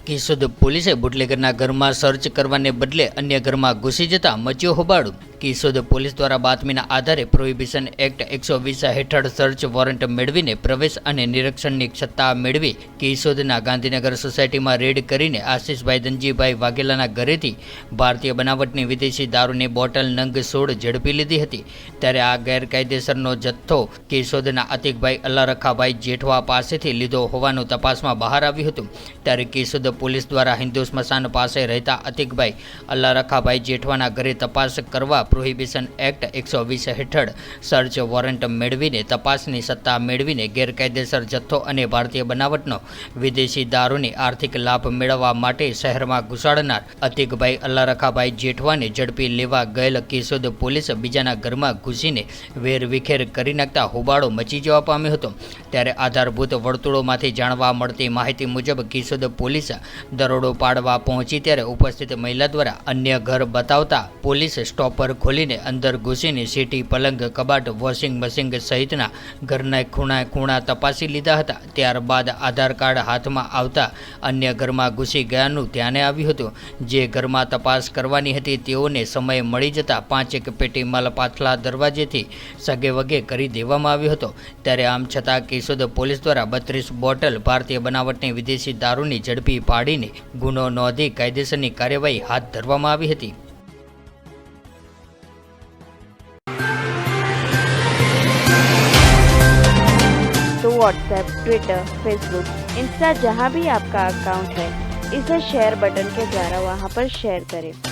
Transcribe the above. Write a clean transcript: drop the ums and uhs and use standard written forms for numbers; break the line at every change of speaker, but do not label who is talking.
કેશોદ પોલીસે બુટલેગરના ઘરમાં સર્ચ કરવાને બદલે અન્ય ઘરમાં ઘૂસી જતા મચ્યો હોબાળો। કેશોદ પોલીસ દ્વારા બાતમીના આધારે પ્રોહિબિશન એક્ટ 120 હેઠળ સર્ચ વોરંટ મેળવીને પ્રવેશ અને નિરીક્ષણની સત્તા મેળવી કેશોદના ગાંધીનગર સોસાયટીમાં રેડ કરીને આશિષભાઈ ધનજીભાઈ વાઘેલાના ઘરેથી ભારતીય બનાવટની વિદેશી દારૂની બોટલ નંગ 16 ઝડપી લીધી હતી। ત્યારે આ ગેરકાયદેસરનો જથ્થો કેશોદના અતિકભાઈ અલ્લારખાભાઈ જેઠવા પાસેથી લીધો હોવાનું તપાસમાં બહાર આવ્યું હતું। ત્યારે કેશોદ પોલીસ દ્વારા હિન્દુ સ્મશાન પાસે રહેતા અતિકભાઈ અલ્લારખાભાઈ જેઠવાના ઘરે તપાસ કરવા પ્રોહિબિશન એક્ટ 120 હેઠળ સર્ચ વોરંટ મેળવીને તપાસની સત્તા મેળવીને ગેરકાયદેસર જથ્થો અને ભારતીય બનાવટનો વિદેશી દારૂની આર્થિક લાભ મેળવવા માટે શહેરમાં ઘુસાડનાર અતિકભાઈ અલ્લારખાભાઈ જેઠવાને ઝડપી લેવા ગયેલ કેશોદ પોલીસ બીજાના ઘરમાં ઘૂસીને વેરવિખેર કરી નાખતા હોબાળો મચી જવા પામ્યો હતો। ત્યારે આધારભૂત વર્તુળોમાંથી જાણવા મળતી માહિતી મુજબ કેશોદ પોલીસ દરોડો પાડવા પહોંચી ત્યારે ઉપસ્થિત મહિલા દ્વારા અન્ય ઘર બતાવતા પોલીસ સ્ટોપર ખોલીને અંદર ઘૂસીને સીટી પલંગ કબાટ વોશિંગ મશીન સહિતના ઘરના ખૂણા તપાસી લીધા હતા। ત્યારબાદ આધાર કાર્ડ હાથમાં આવતા અન્ય ઘરમાં ઘૂસી ગયાનું ધ્યાને આવ્યું હતું। જે ઘરમાં તપાસ કરવાની હતી તેઓને સમય મળી જતા 5 પેટી માલ પાછલા દરવાજેથી સગે વગે કરી દેવામાં આવ્યો હતો। ત્યારે આમ છતાં કેશોદ પોલીસ દ્વારા 32 બોટલ ભારતીય બનાવટની વિદેશી દારૂની ઝડપી પાડીને ગુનો નોંધી કાયદેસરની કાર્યવાહી હાથ ધરવામાં આવી હતી।
तो व्हाट्सएप, ट्विटर, फेसबुक, इंस्टा जहाँ भी आपका अकाउंट है, इसे शेयर बटन के द्वारा वहाँ पर शेयर करें।